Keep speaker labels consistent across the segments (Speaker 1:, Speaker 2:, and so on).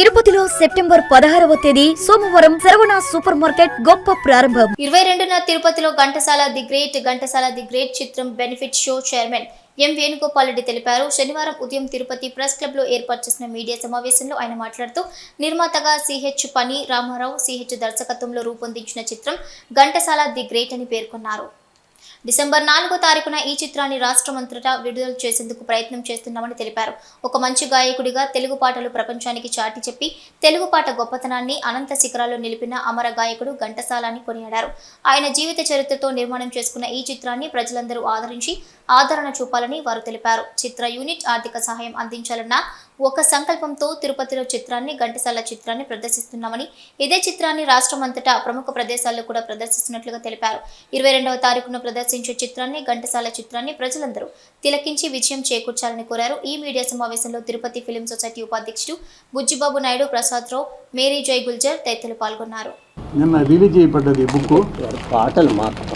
Speaker 1: తిరుపతిలో సెప్టెంబర్ 16వ తేదీ సోమవారం శరవణ సూపర్ మార్కెట్ గొప్ప ప్రారంభం.
Speaker 2: 22న తిరుపతిలో ఘంటసాల ది గ్రేట్ చిత్రం benefit show chairman M Venugopal Reddy తెలిపారు. శనివారం ఉదయం తిరుపతి ప్రెస్ క్లబ్ లో ఏర్పాటు చేసిన మీడియా సమావేశంలో ఆయన మాట్లాడుతూ నిర్మాతగా సిహెచ్ పని రామారావు సిహెచ్ దర్శకత్వంలో రూపొందించిన చిత్రం ఘంటసాల ది గ్రేట్ అని పేర్కొన్నారు. డిసెంబర్ 4వ తారీఖున ఈ చిత్రాన్ని రాష్ట్రమంతటా విడుదల చేసేందుకు ప్రయత్నం చేస్తున్నామని తెలిపారు. ఒక మంచి గాయకుడిగా తెలుగు పాటలు ప్రపంచానికి చాటి చెప్పి తెలుగు పాట గొప్పతనాన్ని అనంత శిఖరాల్లో నిలిపిన అమర గాయకుడు ఘంటసాల అని కొనియాడారు. ఆయన జీవిత చరిత్రతో నిర్మాణం చేసుకున్న ఈ చిత్రాన్ని ప్రజలందరూ ఆదరించి ఆదరణ చూపాలని వారు తెలిపారు. చిత్ర యూనిట్ ఆర్థిక సహాయం అందించాలన్న ఒక సంకల్పంతో తిరుపతిలో చిత్రాన్ని ఘంటసాల చిత్రాన్ని ప్రదర్శిస్తున్నామని, ఇదే చిత్రాన్ని రాష్ట్రమంతటా ప్రముఖ ప్రదేశాల్లో కూడా ప్రదర్శిస్తున్నట్లుగా తెలిపారు. 22వ తారీఖున ప్రదర్శించే చిత్రాన్ని ఘంటసాల చిత్రాన్ని ప్రజలందరూ తిలకించి విజయం చేకూర్చాలని కోరారు. ఈ మీడియా సమావేశంలో తిరుపతి ఫిలిం సొసైటీ ఉపాధ్యక్షుడు బుజ్జిబాబు నాయుడు, ప్రసాద్ రావు, మేరీ జై గుల్జర్ తదితరులు పాల్గొన్నారు.
Speaker 3: నిన్న రిలీజ్ చేయబడ్డది బుక్
Speaker 4: పాటలు మాత్రం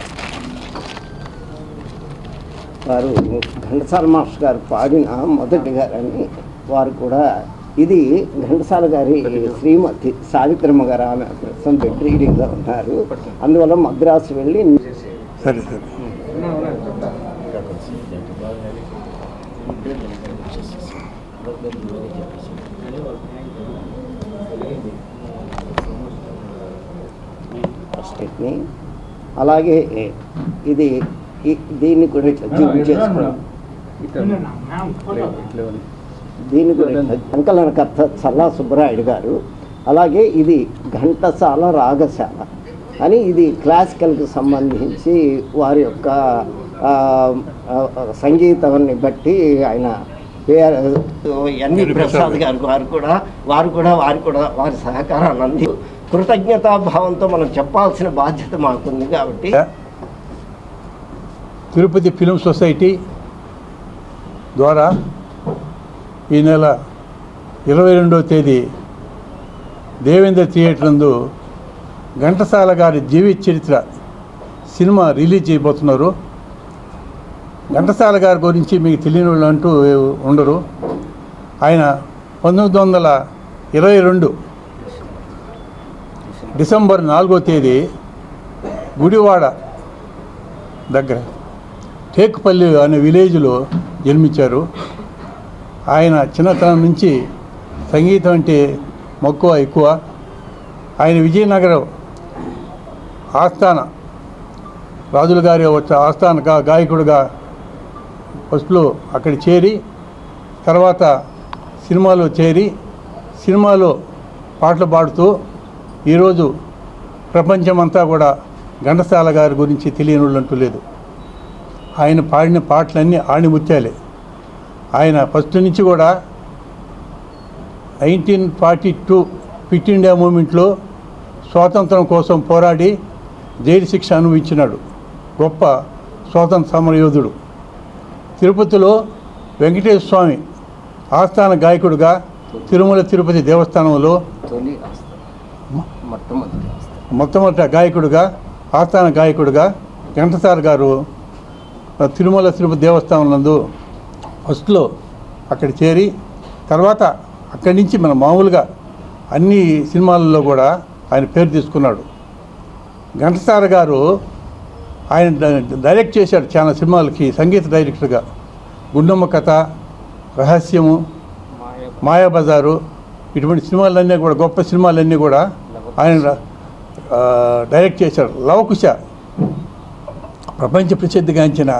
Speaker 4: వారు ఘంటసాల మాస్టర్ గారు పాడిన మొదటి గారని వారు కూడా ఇది ఘంటసాల గారి శ్రీమతి సావిత్రమ్మ గారు ఆమె ప్రస్తుతం బెడ్ రీడింగ్లో ఉన్నారు. అందువల్ల మద్రాసు వెళ్ళి
Speaker 3: సరే సరే
Speaker 4: ఫస్ట్ని అలాగే ఇది దీన్ని కూడా ఇట్లా జూమ్ చేసుకున్నాం. దీని గురించి సంకలనకర్త చల్లా సుబ్బరాయుడు గారు. అలాగే ఇది ఘంటసాల రాగశాల అని ఇది క్లాసికల్కి సంబంధించి వారి యొక్క సంగీతాన్ని బట్టి ఆయన ఎన్వి ప్రసాద్ గారు వారు కూడా వారి సహకారాన్ని అంది కృతజ్ఞతాభావంతో మనం చెప్పాల్సిన బాధ్యత మాకుంది. కాబట్టి
Speaker 3: తిరుపతి ఫిలిం సొసైటీ ద్వారా ఈ నెల 22వ తేదీ దేవేంద్ర థియేటర్ నందు ఘంటసాల గారి జీవిత చరిత్ర సినిమా రిలీజ్ చేయబోతున్నారు. ఘంటసాల గారి గురించి మీకు తెలియని వాళ్ళు అంటూ ఉండరు. ఆయన 1922 డిసెంబర్ 4వ తేదీ గుడివాడ దగ్గర టేకుపల్లి అనే విలేజ్లో జన్మించారు. ఆయన చిన్నతనం నుంచి సంగీతం అంటే మక్కువ ఎక్కువ. ఆయన విజయనగరం ఆస్థాన రాజుల గారి ఆస్థాన గాయకుడిగా ఫస్ట్లో అక్కడ చేరి తర్వాత సినిమాలో చేరి సినిమాలో పాటలు పాడుతూ ఈరోజు ప్రపంచమంతా కూడా ఘంటసాల గారి గురించి తెలియని వాళ్ళు అంటూ లేదు. ఆయన పాడిన పాటలన్నీ ఆణిముత్యాలే. ఆయన ఫస్ట్ నుంచి కూడా 1942 క్విట్ ఇండియా మూమెంట్లో స్వాతంత్రం కోసం పోరాడి జైలు శిక్ష అనుభవించినాడు. గొప్ప స్వాతంత్ర సమరయోధుడు. తిరుపతిలో వెంకటేశ్వర స్వామి ఆస్థాన గాయకుడిగా తిరుమల తిరుపతి దేవస్థానంలో మొట్టమొదటి గాయకుడిగా ఆస్థాన గాయకుడిగా ఘంటసాల గారు తిరుమల తిరుపతి దేవస్థానం నందు ఫస్ట్లో అక్కడ చేరి తర్వాత అక్కడి నుంచి మన మామూలుగా అన్ని సినిమాలలో కూడా ఆయన పేరు తీసుకున్నాడు. ఘంటసాల గారు ఆయన డైరెక్ట్ చేశాడు చాలా సినిమాలకి సంగీత డైరెక్టర్గా. గుండమ్మ కథ, రహస్యము, మాయాబజారు ఇటువంటి సినిమాలన్నీ కూడా గొప్ప సినిమాలన్నీ కూడా ఆయన డైరెక్ట్ చేశాడు. లవకుశ ప్రపంచ ప్రసిద్ధిగాంచిన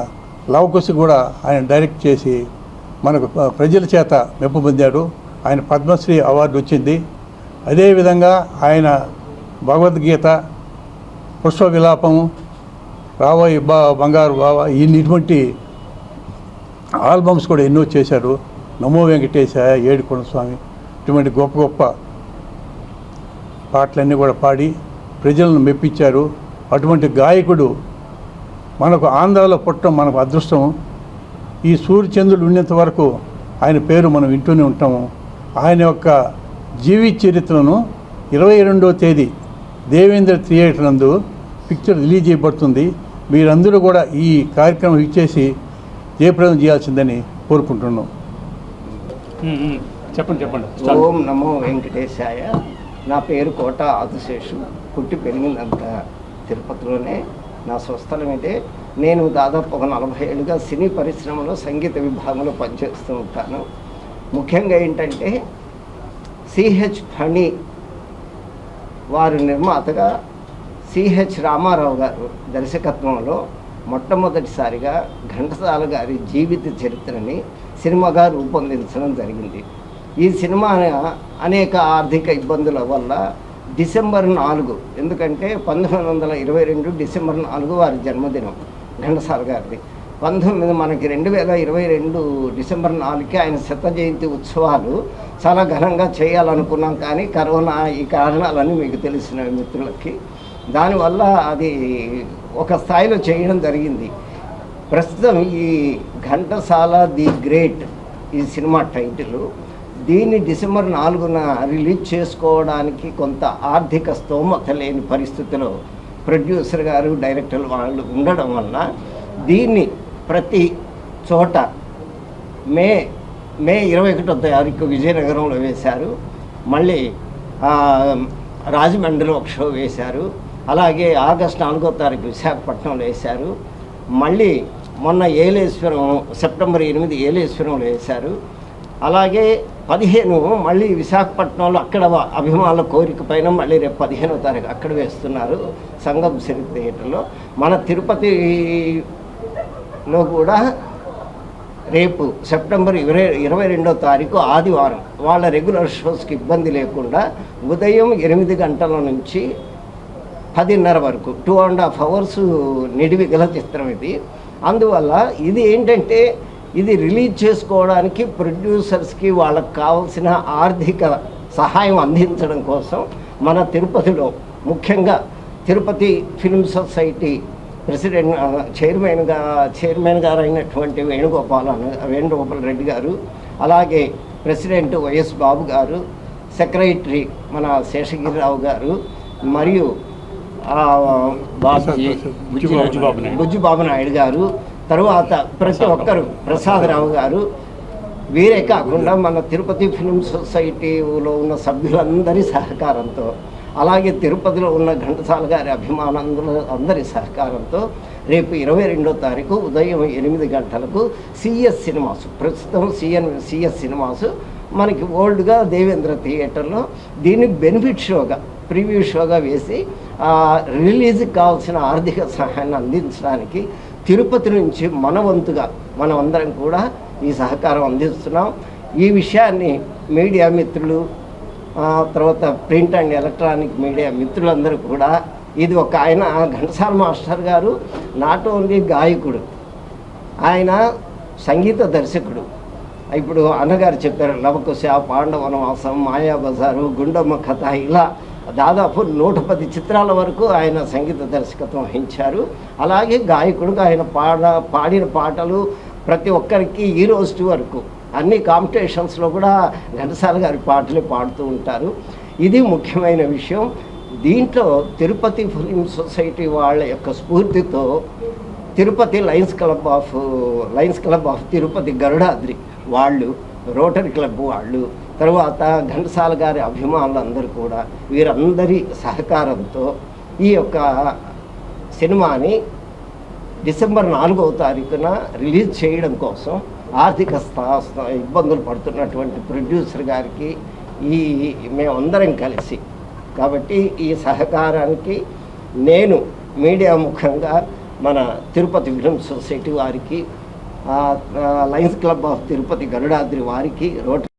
Speaker 3: లవకుశ కూడా ఆయన డైరెక్ట్ చేసి మనకు ప్రజల చేత మెప్పు పొందాడు. ఆయన పద్మశ్రీ అవార్డు వచ్చింది. అదేవిధంగా ఆయన భగవద్గీత, పుష్ప విలాపము, రాబోయే బంగారు బావ ఇటువంటి ఆల్బమ్స్ కూడా ఎన్నో చేశారు. నమో వెంకటేశ, ఏడుకొండ స్వామి ఇటువంటి గొప్ప గొప్ప పాటలన్నీ కూడా పాడి ప్రజలను మెప్పించారు. అటువంటి గాయకుడు మనకు ఆంధ్రాలో పుట్టడం మనకు అదృష్టం. ఈ సూర్యచంద్రుడు ఉన్నంత వరకు ఆయన పేరు మనం వింటూనే ఉంటాము. ఆయన యొక్క జీవిత చరిత్రను 22వ తేదీ దేవేంద్ర థియేటర్ నందు పిక్చర్ రిలీజ్ చేయబడుతుంది. మీరందరూ కూడా ఈ కార్యక్రమం ఇచ్చేసి జయప్రదం చేయాల్సిందని కోరుకుంటున్నాం. చెప్పండి.
Speaker 4: ఓం నమో వెంకటేశాయ. నా పేరు కోట ఆదిశేషు. పుట్టి పెరిగిందంతా తిరుపతిలోనే. నా స్వస్థలం అయితే నేను దాదాపు ఒక 40 ఏళ్ళుగా సినీ పరిశ్రమలో సంగీత విభాగంలో పనిచేస్తూ ఉంటాను. ముఖ్యంగా ఏంటంటే సిహెచ్ ఫణి వారు నిర్మాతగా సిహెచ్ రామారావు గారు దర్శకత్వంలో మొట్టమొదటిసారిగా ఘంటసాల గారి జీవిత చరిత్రని సినిమాగా రూపొందించడం జరిగింది. ఈ సినిమా అనేక ఆర్థిక ఇబ్బందుల వల్ల డిసెంబర్ 4, ఎందుకంటే 1922 డిసెంబర్ 4 వారి జన్మదినం ఘంటసాల గారిది. మనకి 2022 డిసెంబర్ 4కి ఆయన శత జయంతి ఉత్సవాలు చాలా ఘనంగా చేయాలనుకున్నాం, కానీ కరోనా ఈ కారణాలన్నీ మీకు తెలిసిన మిత్రులకి, దానివల్ల అది ఒక స్థాయిలో చేయడం జరిగింది. ప్రస్తుతం ఈ ఘంటసాల ది గ్రేట్ ఈ సినిమా టైటిల్, దీన్ని డిసెంబర్ 4న రిలీజ్ చేసుకోవడానికి కొంత ఆర్థిక స్తోమత లేని పరిస్థితిలో ప్రొడ్యూసర్ గారు, డైరెక్టర్లు వాళ్ళు ఉండడం వల్ల దీన్ని ప్రతి చోట మే 21వ తారీఖు విజయనగరంలో వేశారు, మళ్ళీ రాజమండ్రిలో ఒక షో వేశారు, అలాగే ఆగస్టు 4వ తారీఖు విశాఖపట్నంలో వేశారు, మళ్ళీ మొన్న ఏలేశ్వరం సెప్టెంబర్ 8 ఏలేశ్వరంలో వేశారు, అలాగే 15 మళ్ళీ విశాఖపట్నంలో అక్కడ అభిమానుల కోరిక పైన మళ్ళీ రేపు 15వ తారీఖు అక్కడ వేస్తున్నారు సంగం సిరి థియేటర్లో. మన తిరుపతిలో కూడా రేపు సెప్టెంబర్ 22వ తారీఖు ఆదివారం వాళ్ళ రెగ్యులర్ షోస్కి ఇబ్బంది లేకుండా ఉదయం 8 గంటల నుంచి 10:30 వరకు 2.5 అవర్స్ నిడివి గల చిత్రం ఇది. అందువల్ల ఇది ఏంటంటే ఇది రిలీజ్ చేసుకోవడానికి ప్రొడ్యూసర్స్కి వాళ్ళకి కావాల్సిన ఆర్థిక సహాయం అందించడం కోసం మన తిరుపతిలో ముఖ్యంగా Tirupati film society president chairman గారు అయినటువంటి వేణుగోపాల్ రెడ్డి గారు, అలాగే ప్రెసిడెంట్ వైఎస్ బాబు గారు, సెక్రటరీ మన శేషగిరిరావు గారు, మరియు బుజ్జిబాబు నాయుడు గారు, తరువాత ప్రతి ఒక్కరు ప్రసాదరావు గారు, వీరే కాకుండా మన తిరుపతి ఫిల్మ్ సొసైటీలో ఉన్న సభ్యులందరి సహకారంతో, అలాగే తిరుపతిలో ఉన్న ఘంటసాల గారి అందరి సహకారంతో రేపు 22వ తారీఖు ఉదయం 8 గంటలకు సిఎస్ సినిమాస్, ప్రస్తుతం సిఎస్ సినిమాస్ మనకి ఓల్డ్గా దేవేంద్ర థియేటర్లో దీన్ని బెనిఫిట్ షోగా ప్రివ్యూ షోగా వేసి రిలీజ్కి కావాల్సిన ఆర్థిక సహాయాన్ని అందించడానికి తిరుపతి నుంచి మన వంతుగా మనం అందరం కూడా ఈ సహకారం అందిస్తున్నాం. ఈ విషయాన్ని మీడియా మిత్రులు, తర్వాత ప్రింట్ అండ్ ఎలక్ట్రానిక్ మీడియా మిత్రులందరూ కూడా, ఇది ఒక ఆయన ఘంటసాల మాస్టర్ గారు నాట్ ఓన్లీ గాయకుడు, ఆయన సంగీత దర్శకుడు. ఇప్పుడు అన్నగారు చెప్పారు లవకుశ, పాండవనవాసం, మాయాబజారు, గుండమ్మ కథ, ఇలా దాదాపు 110 చిత్రాల వరకు ఆయన సంగీత దర్శకత్వం వహించారు. అలాగే గాయకుడుగా ఆయన పాడిన పాటలు ప్రతి ఒక్కరికి ఈ రోజు వరకు అన్ని కాంపిటీషన్స్లో కూడా ఘంటసాల గారి పాటలే పాడుతూ ఉంటారు. ఇది ముఖ్యమైన విషయం. దీంట్లో తిరుపతి ఫిల్మ్ సొసైటీ వాళ్ళ యొక్క స్ఫూర్తితో Tirupati Lions club of Tirupati Garudadri వాళ్ళు, రోటరీ క్లబ్ వాళ్ళు, తర్వాత ఘంటసాల గారి అభిమానులందరూ కూడా వీరందరి సహకారంతో ఈ యొక్క సినిమాని డిసెంబర్ 4వ తారీఖున రిలీజ్ చేయడం కోసం ఆర్థిక ఇబ్బందులు పడుతున్నటువంటి ప్రొడ్యూసర్ గారికి మేమందరం కలిసి, కాబట్టి ఈ సహకారానికి నేను మీడియా ముఖంగా మన తిరుపతి ఫిల్మ్ సొసైటీ వారికి, Lions club of Tirupati Garudadri వారికి, రోటరీ